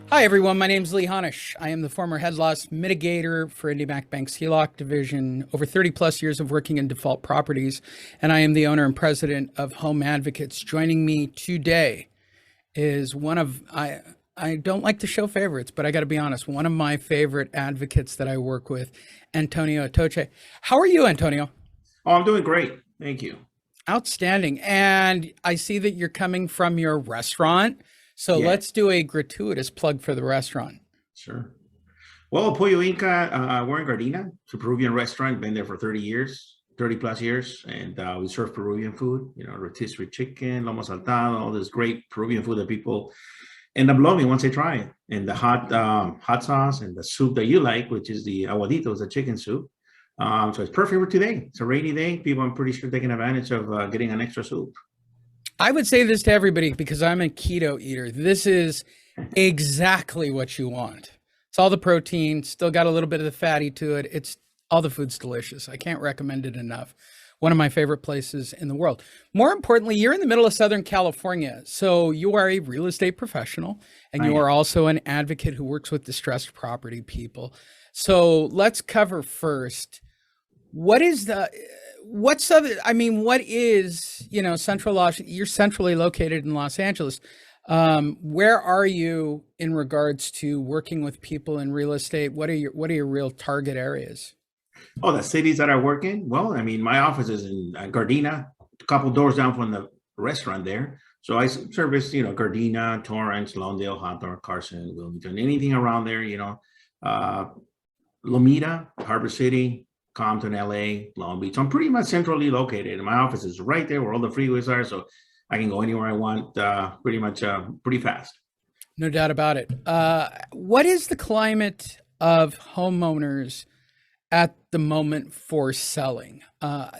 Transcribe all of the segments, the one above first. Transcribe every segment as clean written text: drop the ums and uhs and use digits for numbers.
Hi, everyone. My name is Lee Honish. I am the former head loss mitigator for IndyMac Bank's HELOC division, over 30 plus years of working in default properties, and I am the owner and president of Home Advocates. Joining me today is I don't like to show favorites, but I got to be honest, one of my favorite advocates that I work with, Antonio Atoche. How are you, Antonio? Oh, I'm doing great. Thank you. Outstanding. And I see that you're coming from your restaurant. So Yeah, let's do a gratuitous plug for the restaurant. sure. Well, Pollo Inca, we're in Gardena. It's a Peruvian restaurant. Been there for 30 years, 30 plus years. And we serve Peruvian food, rotisserie chicken, lomo saltado, all this great Peruvian food that people end up loving once they try it. And the hot sauce and the soup that you like, which is the aguaditos, the chicken soup. So it's perfect for today. It's a rainy day. People, I'm pretty sure, taking advantage of getting an extra soup. I would say this to everybody because I'm a keto eater. This is exactly what you want. It's all the protein, still got a little bit of the fatty to it. It's all the food's delicious. I can't recommend it enough. One of my favorite places in the world. More importantly, you're in the middle of Southern California. So you are a real estate professional and I you am. are also an advocate who works with distressed property people. So let's cover first what is the what's other I mean, what is, Central Los you're centrally located in Los Angeles. Where are you in regards to working with people in real estate? What are your real target areas? Oh, the cities that I work in? Well, I mean, my office is in Gardena, a couple doors down from the restaurant there. So service, Gardena, Torrance, Lawndale, Hawthorne, Carson, Wilmington, anything around there, uh, Lomita, Harbor City, Compton, LA, Long Beach. So I'm pretty much centrally located. And my office is right there where all the freeways are. So I can go anywhere I want pretty much pretty fast. No doubt about it. What is the climate of homeowners at the moment for selling?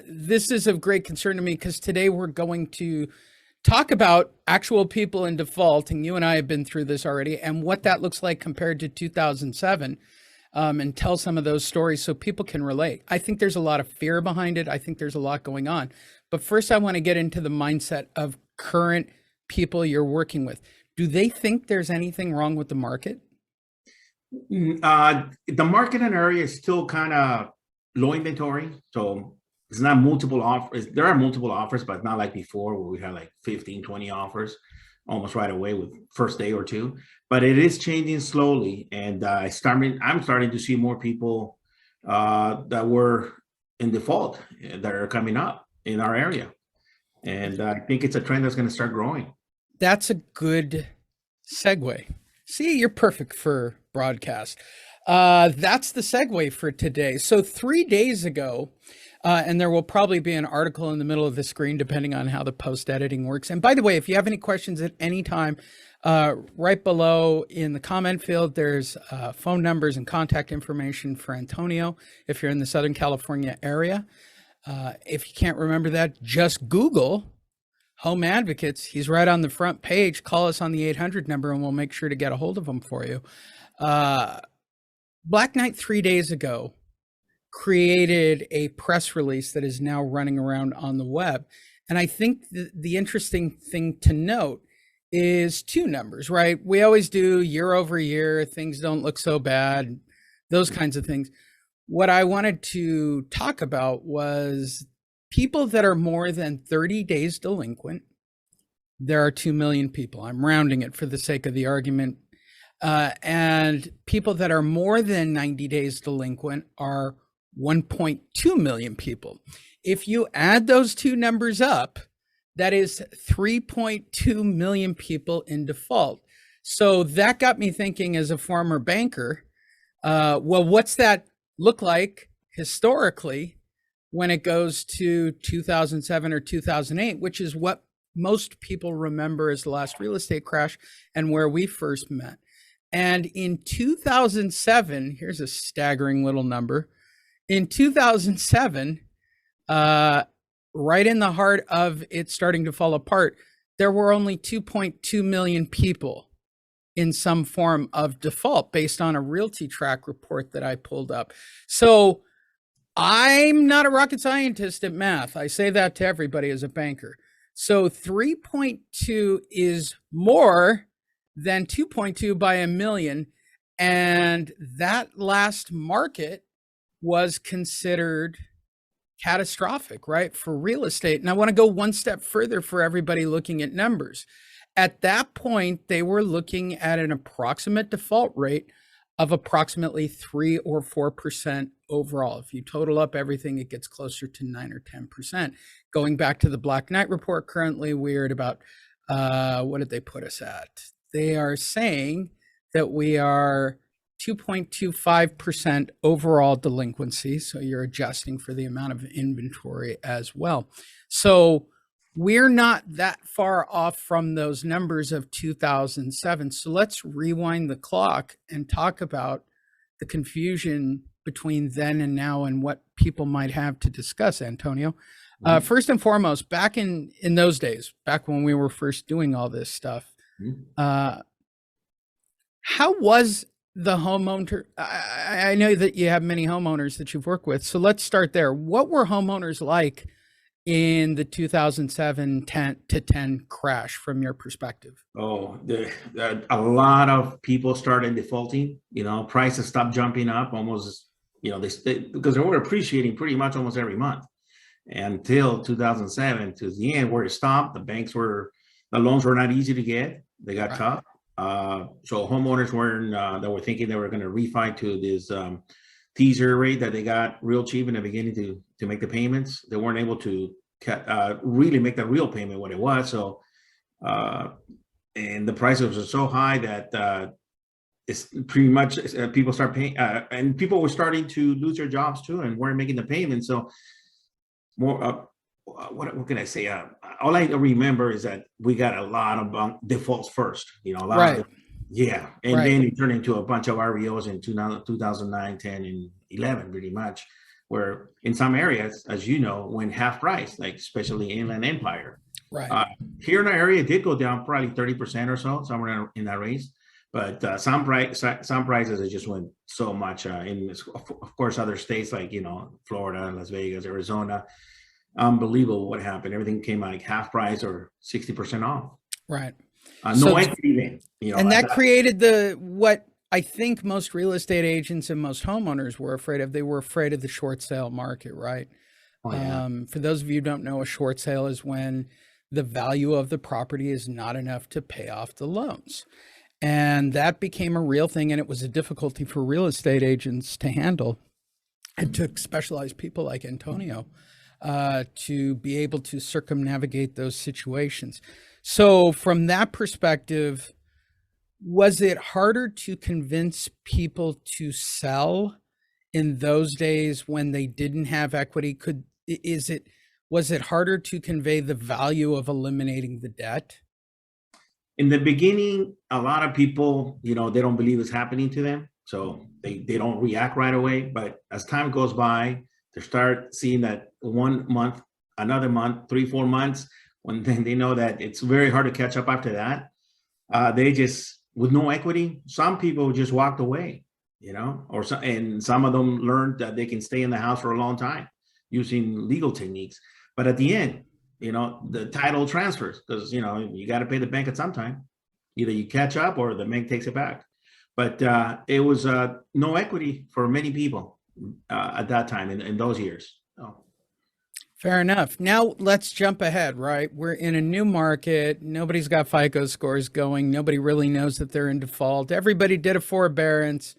This is of great concern to me because today we're going to talk about actual people in default, and you and I have been through this already, and what that looks like compared to 2007, and tell some of those stories so people can relate. I think there's a lot of fear behind it. I think there's a lot going on. But first, I want to get into the mindset of current people you're working with. Do they think there's anything wrong with the market? The market in area is still kind of low inventory, so it's not multiple offers. There are multiple offers, but not like before where we had like 15, 20 offers almost right away with first day or two. But it is changing slowly, and I'm starting to see more people that were in default that are coming up in our area, and I think it's a trend that's going to start growing. That's a good segue. See, you're perfect for broadcast. That's the segue for today. So 3 days ago, and there will probably be an article in the middle of the screen, depending on how the post editing works. And by the way, if you have any questions at any time, right below in the comment field, there's phone numbers and contact information for Antonio if you're in the Southern California area. If you can't remember that, just Google Home Advocates. He's right on the front page. Call us on the 800 number and we'll make sure to get a hold of him for you. Uh, Black Knight 3 days ago created a press release that is now running around on the web. And I think the interesting thing to note is two numbers, right? We always do year over year, things don't look so bad, those kinds of things. What I wanted to talk about was people that are more than 30 days delinquent. There are 2 million people. I'm rounding it for the sake of the argument. And people that are more than 90 days delinquent are 1.2 million people. If you add those two numbers up, that is 3.2 million people in default. So that got me thinking as a former banker, well, what's that look like historically when it goes to 2007 or 2008, which is what most people remember as the last real estate crash and where we first met. And in 2007, here's a staggering little number. In 2007, right in the heart of it starting to fall apart, there were only 2.2 million people in some form of default based on a Realty Track report that I pulled up. So I'm not a rocket scientist at math. I say that to everybody as a banker. So 3.2 is more then 2.2 by a million. And that last market was considered catastrophic, right, for real estate. And I want to go one step further for everybody looking at numbers. At that point, they were looking at an approximate default rate of approximately 3 or 4% overall. If you total up everything, it gets closer to 9 or 10%. Going back to the Black Knight report, currently we're at about, what did they put us at? They are saying that we are 2.25% overall delinquency. So you're adjusting for the amount of inventory as well. So we're not that far off from those numbers of 2007. So let's rewind the clock and talk about the confusion between then and now and what people might have to discuss, Antonio. First and foremost, back in those days, back when we were first doing all this stuff, how was the homeowner? I know that you have many homeowners that you've worked with. So let's start there. What were homeowners like in the 2007 to 10 crash from your perspective? Oh, a lot of people started defaulting. Prices stopped jumping up almost. Because they were appreciating pretty much almost every month until 2007 to the end where it stopped. The loans were not easy to get. They got tough. So homeowners they were thinking they were going to refi to this teaser rate that they got real cheap in the beginning to make the payments. They weren't able to really make the real payment what it was. So, and the prices were so high that it's pretty much people start paying, and people were starting to lose their jobs too and weren't making the payment. So more, what can I say? All I remember is that we got a lot of defaults first, a lot of yeah. And then it turned into a bunch of REOs in 2009, 10, and 11, pretty much, where in some areas, as you know, went half price, like especially Inland Empire. Right. Here in our area, it did go down probably 30% or so, somewhere in that range. But some prices, it just went so much. Of course, other states like, Florida, Las Vegas, Arizona, unbelievable what happened. Everything came like half price or 60% off. Right. No equity then, and that created what I think most real estate agents and most homeowners were afraid of. They were afraid of the short sale market, right? Oh, yeah. For those of you who don't know, a short sale is when the value of the property is not enough to pay off the loans. And that became a real thing, and it was a difficulty for real estate agents to handle. It took specialized people like Antonio to be able to circumnavigate those situations. So from that perspective, was it harder to convince people to sell in those days when they didn't have equity? Was it harder to convey the value of eliminating the debt? In the beginning, a lot of people, they don't believe it's happening to them. So they don't react right away. But as time goes by, they start seeing that 1 month, another month, 3-4 months, when then they know that it's very hard to catch up after that. They just, with no equity, some people just walked away, and some of them learned that they can stay in the house for a long time using legal techniques. But at the end, the title transfers because, you got to pay the bank at some time. Either you catch up or the bank takes it back. But it was no equity for many people at that time in those years. Oh. Fair enough. Now let's jump ahead, right? We're in a new market. Nobody's got FICO scores going. Nobody really knows that they're in default. Everybody did a forbearance.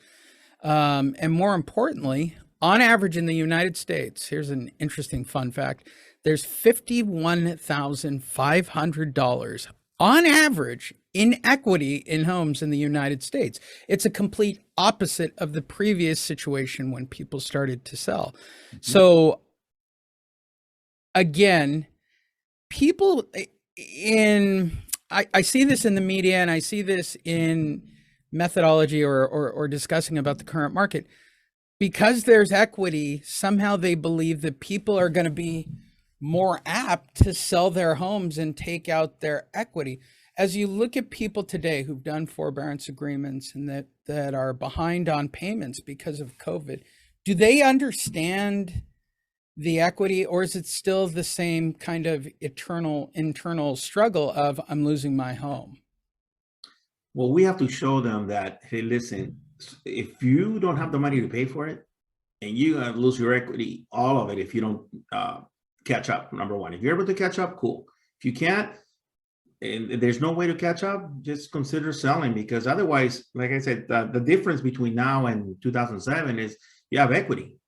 And more importantly, on average in the United States, here's an interesting fun fact. There's $51,500 on average in equity in homes in the United States. It's a complete opposite of the previous situation when people started to sell. Mm-hmm. So again, people I see this in the media and I see this in methodology or discussing about the current market. Because there's equity, somehow they believe that people are going to be more apt to sell their homes and take out their equity. As you look at people today who've done forbearance agreements and that are behind on payments because of COVID, do they understand the equity, or is it still the same kind of internal struggle of I'm losing my home? Well, we have to show them that, hey, listen, if you don't have the money to pay for it, and you're gonna lose your equity, all of it, if you don't catch up. Number one, if you're able to catch up, cool. If you can't, and there's no way to catch up, just consider selling, because otherwise, like I said, the difference between now and 2007 is you have equity,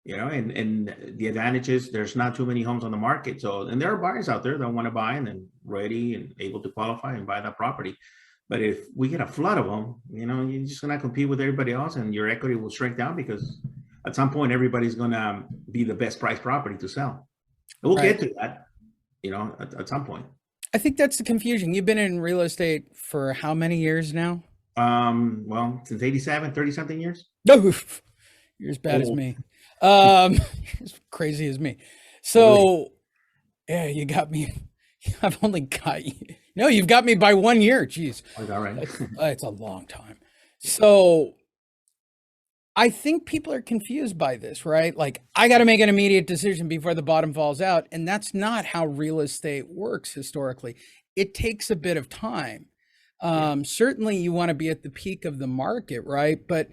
and the advantage is there's not too many homes on the market. So, and there are buyers out there that want to buy and then ready and able to qualify and buy that property. But if we get a flood of them, you're just gonna compete with everybody else, and your equity will shrink down, because at some point everybody's gonna be the best price property to sell. And we'll Right. get to that, at some point. I think that's the confusion. You've been in real estate for how many years now? Well, since 87, 30 something years. No, you're as bad as Oh, me. Um, as crazy as me. So, yeah, you got me. I've only got you. No, you've got me by 1 year. Jeez, all right. it's a long time. So, I think people are confused by this, right? Like, I got to make an immediate decision before the bottom falls out. And that's not how real estate works historically. It takes a bit of time. Certainly, you want to be at the peak of the market, right? But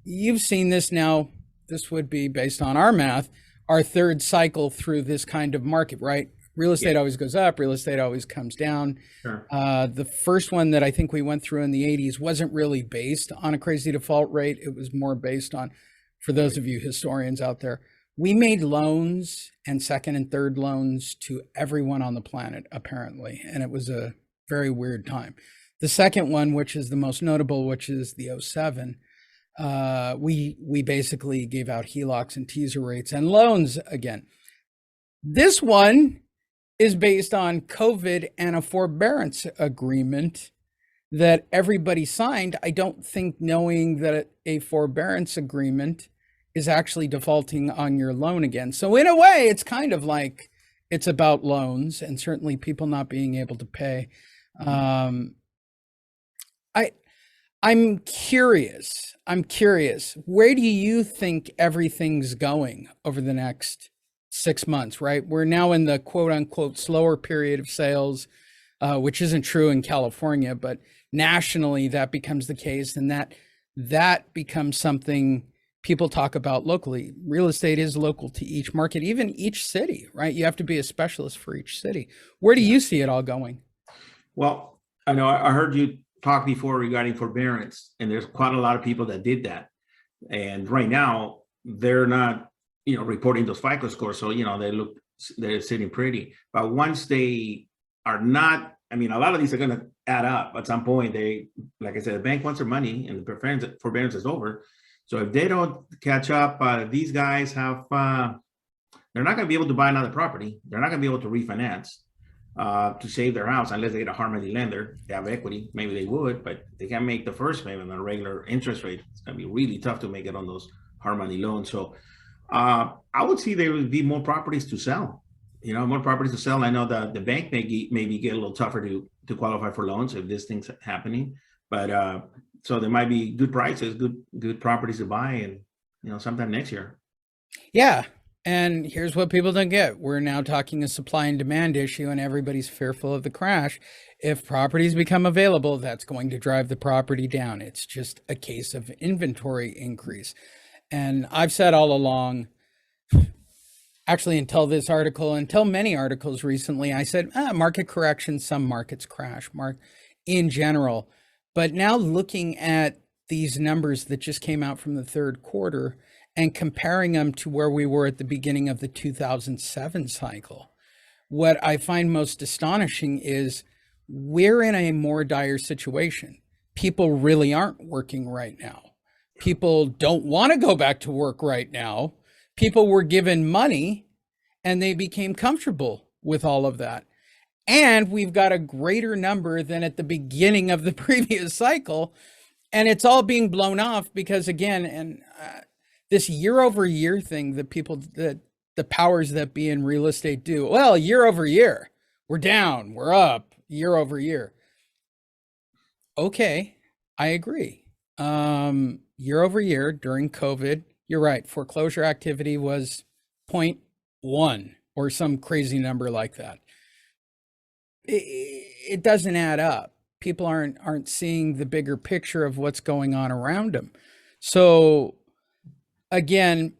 you've seen this now. This would be based on our math, our third cycle through this kind of market, right? Real estate Yeah, always goes up, real estate always comes down. sure. The first one that I think we went through in the 80s wasn't really based on a crazy default rate. It was more based on, for those of you historians out there, we made loans and second and third loans to everyone on the planet, apparently. And it was a very weird time. The second one, which is the most notable, which is the '07, we basically gave out HELOCs and teaser rates and loans again. This one is based on COVID and a forbearance agreement that everybody signed. I don't think knowing that a forbearance agreement is actually defaulting on your loan again. So in a way, it's kind of like it's about loans and certainly people not being able to pay. Um, I I'm curious. I'm curious. Where do you think everything's going over the next 6 months, right? We're now in the quote unquote slower period of sales, which isn't true in California, but nationally that becomes the case. And that becomes something people talk about locally. Real estate is local to each market, even each city, right? You have to be a specialist for each city. Where do you see it all going? Well, I know I heard you talk before regarding forbearance, and there's quite a lot of people that did that. And right now, they're not, reporting those FICO scores. So, they're sitting pretty. But once they are not, I mean, a lot of these are going to add up at some point. Like I said, the bank wants their money and the forbearance is over. So if they don't catch up, these guys they're not going to be able to buy another property. They're not going to be able to refinance to save their house unless they get a hard money lender. They have equity, maybe they would, but they can't make the first payment on a regular interest rate. It's going to be really tough to make it on those hard money loans. So I would see there would be more properties to sell. More properties to sell. I know that the bank maybe get a little tougher to qualify for loans if this thing's happening, but so there might be good prices, good properties to buy, and sometime next year. Yeah. And here's what people don't get. We're now talking a supply and demand issue, and everybody's fearful of the crash. If properties become available, that's going to drive the property down. It's just a case of inventory increase. And I've said all along, actually, until many articles recently, I said, market correction, some markets crash, in general. But now looking at these numbers that just came out from the third quarter and comparing them to where we were at the beginning of the 2007 cycle, what I find most astonishing is we're in a more dire situation. People really aren't working right now. People don't want to go back to work right now. People were given money and they became comfortable with all of that. And we've got a greater number than at the beginning of the previous cycle. And it's all being blown off because, again, this year over year thing that the powers that be in real estate do. Well, year over year, we're down, we're up, year over year. Okay, I agree. Year over year during COVID, you're right. Foreclosure activity was 0.1 or some crazy number like that. It doesn't add up. people aren't seeing the bigger picture of what's going on around them. So again,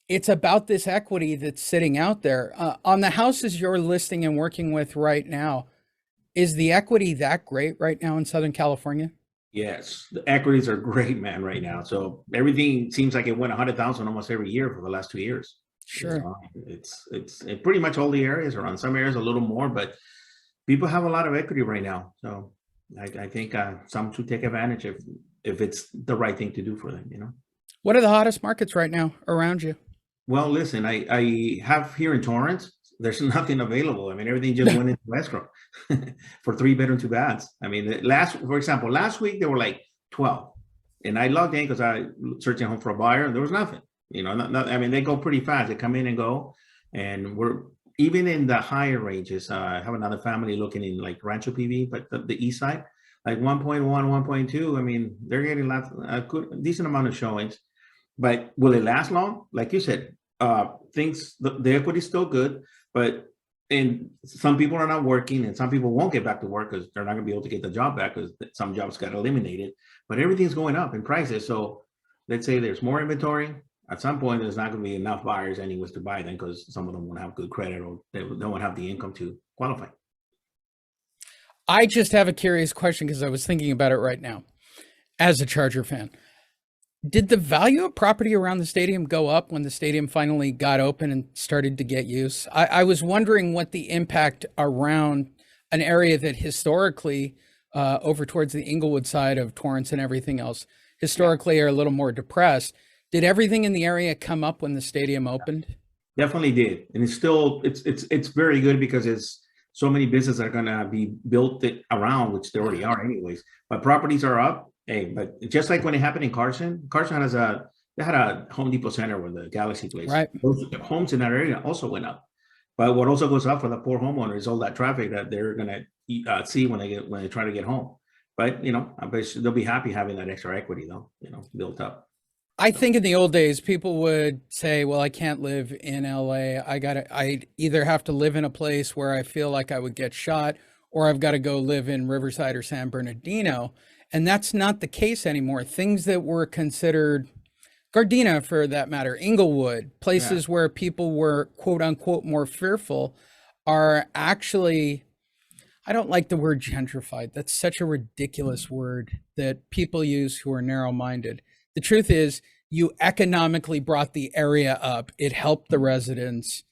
it's about this equity that's sitting out there. On the houses you're listing and working with right now, is the equity that great right now in Southern California? Yes, the equities are great, man, right now. So everything seems like it went 100,000 almost every year for the last 2 years. Sure. It's pretty much all the areas around. Some areas a little more, but people have a lot of equity right now. So I think some should take advantage if it's the right thing to do for them, you know. What are the hottest markets right now around you? Well, listen, I have here in Torrance, there's nothing available. I mean, everything just went into escrow for 3 bedroom, 2 baths. I mean, for example, last week there were like 12, and I logged in because I searching home for a buyer, and there was nothing. You know, I mean, they go pretty fast. They come in and go, and we're even in the higher ranges. I have another family looking in like Rancho PV, but the east side, like 1.1, 1.2. I mean, they're getting a decent amount of showings. But will it last long? Like you said, the equity is still good, but and some people are not working, and some people won't get back to work because they're not going to be able to get the job back because some jobs got eliminated. But everything's going up in prices. So let's say there's more inventory. At some point, there's not going to be enough buyers anyways to buy them because some of them won't have good credit or they don't have the income to qualify. I just have a curious question because I was thinking about it right now as a Charger fan. Did the value of property around the stadium go up when the stadium finally got open and started to get use? I was wondering what the impact around an area that historically, over towards the Inglewood side of Torrance and everything else, historically are a little more depressed. Did everything in the area come up when the stadium opened? Definitely did, and it's very good because it's so many businesses are going to be built around, which they already are anyways. But properties are up. Hey, but just like when it happened in Carson they had a Home Depot Center where the Galaxy place. Right. Those homes in that area also went up. But what also goes up for the poor homeowners is all that traffic that they're gonna see when they try to get home. But you know, I bet they'll be happy having that extra equity though, you know, built up. I think in the old days, people would say, well, I can't live in LA. I either have to live in a place where I feel like I would get shot, or I've got to go live in Riverside or San Bernardino. And that's not the case anymore. Things that were considered Gardena, for that matter, Inglewood, places where people were quote unquote more fearful, are actually, I don't like the word gentrified. That's such a ridiculous word that people use who are narrow-minded. The truth is, you economically brought the area up. It helped the residents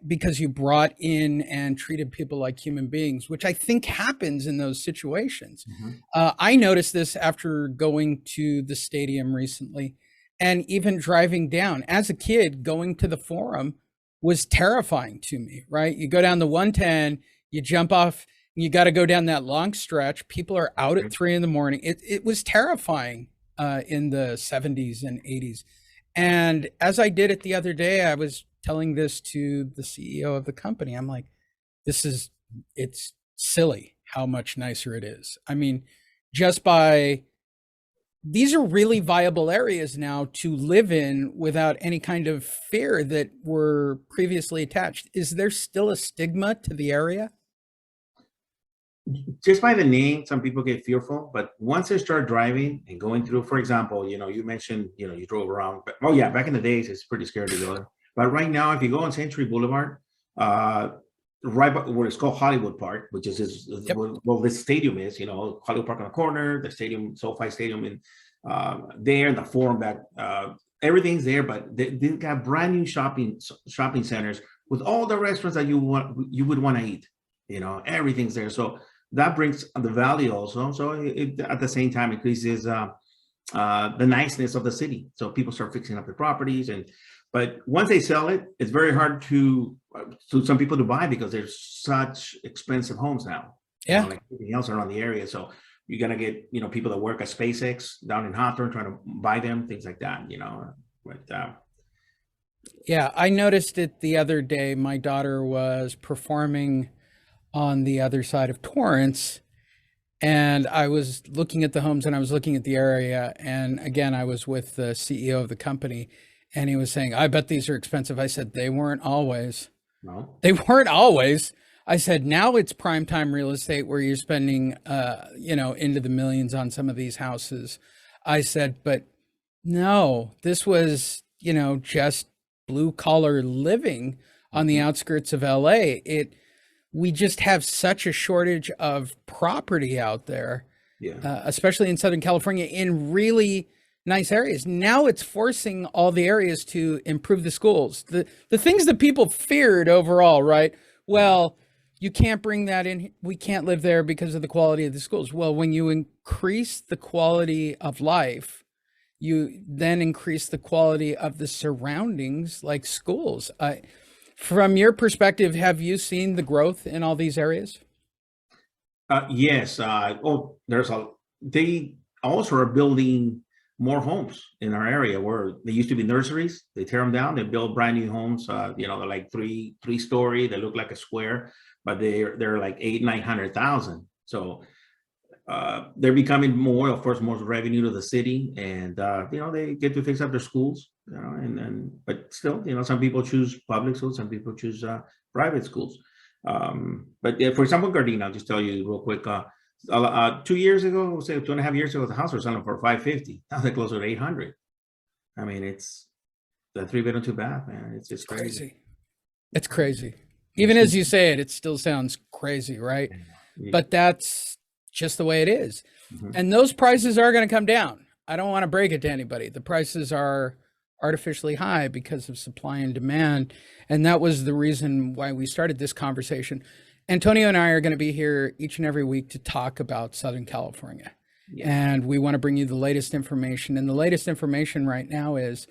because you brought in and treated people like human beings, which I think happens in those situations. I noticed this after going to the stadium recently, and even driving down. As a kid, going to the Forum was terrifying to me, right? You go down the 110, you jump off, and you got to go down that long stretch. People are out at 3 a.m. It was terrifying in the 70s and 80s. And as I did it the other day, I was telling this to the CEO of the company. I'm like, it's silly how much nicer it is. I mean, these are really viable areas now to live in without any kind of fear that were previously attached. Is there still a stigma to the area? Just by the name, some people get fearful, but once they start driving and going through, for example, you know, you mentioned, you know, you drove around, but, oh yeah, back in the days, it's pretty scary to go there. But right now, if you go on Century Boulevard, right where it's called Hollywood Park, which is well, this stadium is, you know, Hollywood Park on the corner, the stadium, SoFi Stadium, and there, the Forum back, everything's there, but they've got brand new shopping centers with all the restaurants that you would want to eat. You know, everything's there. So that brings the value also. So it at the same time increases the niceness of the city. So people start fixing up their properties, but once they sell it, it's very hard to some people to buy because there's such expensive homes now. Yeah, you know, like everything else around the area. So you're gonna get, you know, people that work at SpaceX down in Hawthorne trying to buy them, things like that. You know, but yeah, I noticed it the other day. My daughter was performing on the other side of Torrance, and I was looking at the homes and I was looking at the area. And again, I was with the CEO of the company, and he was saying, I bet these are expensive. I said, they weren't always. no, They weren't always. I said, now it's primetime real estate where you're spending, into the millions on some of these houses. I said, but no, this was, just blue collar living on the Mhm. outskirts of LA. We just have such a shortage of property out there, Yeah. especially in Southern California, in really nice areas. Now it's forcing all the areas to improve the schools. The things that people feared overall, right? Yeah. Well, you can't bring that in. We can't live there because of the quality of the schools. Well, when you increase the quality of life, you then increase the quality of the surroundings, like schools. From your perspective, have you seen the growth in all these areas? Yes. They also are building more homes in our area where they used to be nurseries. They tear them down. They build brand new homes. They're like three story. They look like a square, but they're like 900,000. So they're becoming more, of course, more revenue to the city, and they get to fix up their schools. But still, some people choose public schools, some people choose private schools. But yeah, for example, Gardena, I'll just tell you real quick. 2 years ago, say 2.5 years ago, the house was selling for 550. Now they're closer to 800. I mean, it's the 3 bedroom, 2 bath, man. It's just crazy. Crazy. It's crazy. Even as you say it, it still sounds crazy, right? Yeah. But that's just the way it is. Mhm. And those prices are going to come down. I don't want to break it to anybody. The prices are artificially high because of supply and demand. And that was the reason why we started this conversation. Antonio and I are going to be here each and every week to talk about Southern California. Yeah. And we want to bring you the latest information. And the latest information right now is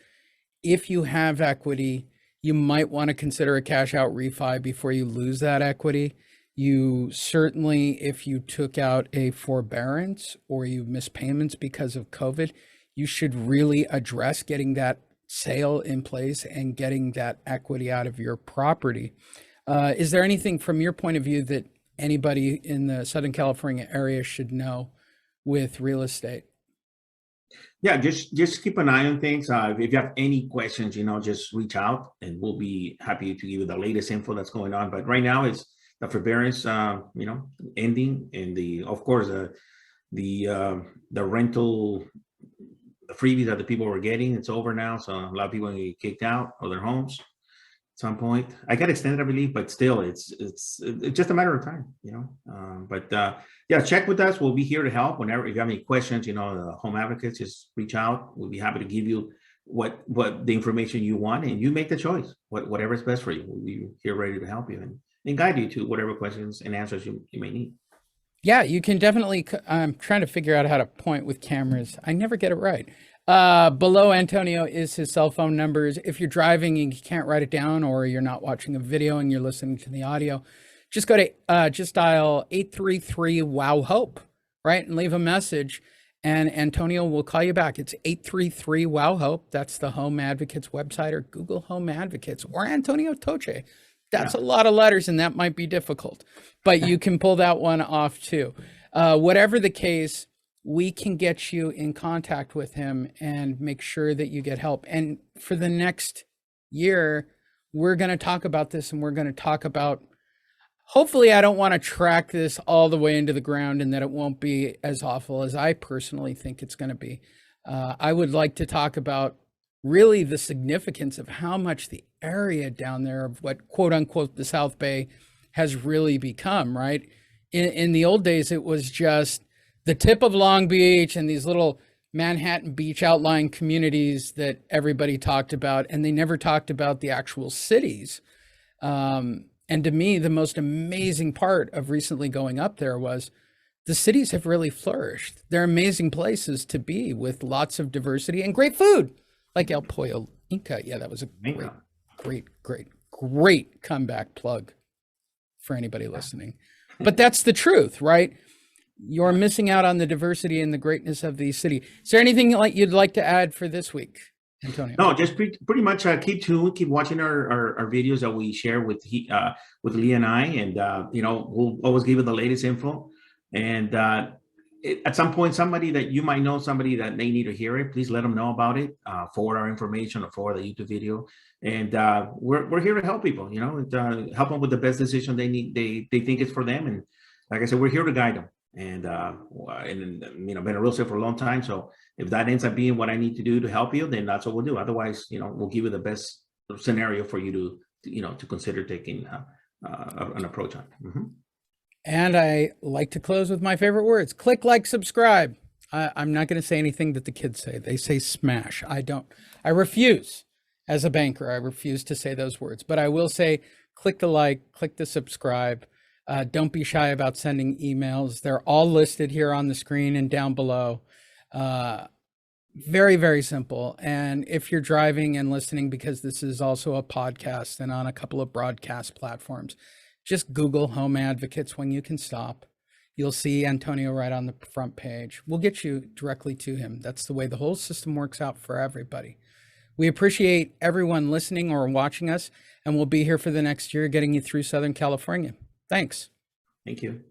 if you have equity, you might want to consider a cash out refi before you lose that equity. You certainly, if you took out a forbearance or you missed payments because of COVID, you should really address getting that sale in place and getting that equity out of your property. Is there anything from your point of view that anybody in the Southern California area should know with real estate? Yeah, just keep an eye on things. If you have any questions, just reach out, and we'll be happy to give you the latest info that's going on. But right now, it's the forbearance, ending, and of course, the rental, the freebies that the people were getting, it's over now. So a lot of people get kicked out of their homes at some point. I got extended, I believe, but still, it's just a matter of time, yeah, check with us. We'll be here to help whenever. If you have any questions, the home advocates, just reach out. We'll be happy to give you what the information you want, and you make the choice. Whatever is best for you. We'll be here ready to help you and guide you to whatever questions and answers you may need. Yeah, you can definitely. I'm trying to figure out how to point with cameras. I never get it right. Below Antonio is his cell phone numbers. If you're driving and you can't write it down, or you're not watching a video and you're listening to the audio, just go to just dial 833 WOW HOPE, right, and leave a message, and Antonio will call you back. It's 833 WOW HOPE. That's the Home Advocates website, or Google Home Advocates, or Antonio Toche. That's a lot of letters, and that might be difficult, but you can pull that one off too. Whatever the case, we can get you in contact with him and make sure that you get help. And for the next year, we're going to talk about this, and we're going to talk about, hopefully, I don't want to track this all the way into the ground and that it won't be as awful as I personally think it's going to be. I would like to talk about really the significance of how much the area down there of what quote unquote the South Bay has really become, right? In the old days, it was just the tip of Long Beach and these little Manhattan Beach outlying communities that everybody talked about, and they never talked about the actual cities. And to me, the most amazing part of recently going up there was the cities have really flourished. They're amazing places to be with lots of diversity and great food, like El Pollo Inca. Yeah, that was a great comeback plug for anybody listening. But that's the truth, right? You're missing out on the diversity and the greatness of the city. Is there anything you'd like to add for this week, Antonio? No, just pretty much keep tuned, keep watching our videos that we share with Lee and I, and we'll always give you the latest info. And at some point, somebody that you might know, somebody that they need to hear it, please let them know about it. Forward our information or forward the YouTube video, and we're here to help people. Help them with the best decision they need. They think it's for them, and like I said, we're here to guide them. And been a real estate for a long time. So if that ends up being what I need to do to help you, then that's what we'll do. Otherwise, we'll give you the best scenario for you to consider taking an approach on. Mm-hmm. And I like to close with my favorite words: click, like, subscribe. I'm not going to say anything that the kids say. They say smash. I don't. I refuse. As a banker, I refuse to say those words. But I will say, click the like, click the subscribe. Don't be shy about sending emails. They're all listed here on the screen and down below. Very, very simple. And if you're driving and listening, because this is also a podcast and on a couple of broadcast platforms, just Google Home Advocates when you can stop. You'll see Antonio right on the front page. We'll get you directly to him. That's the way the whole system works out for everybody. We appreciate everyone listening or watching us, and we'll be here for the next year getting you through Southern California. Thanks. Thank you.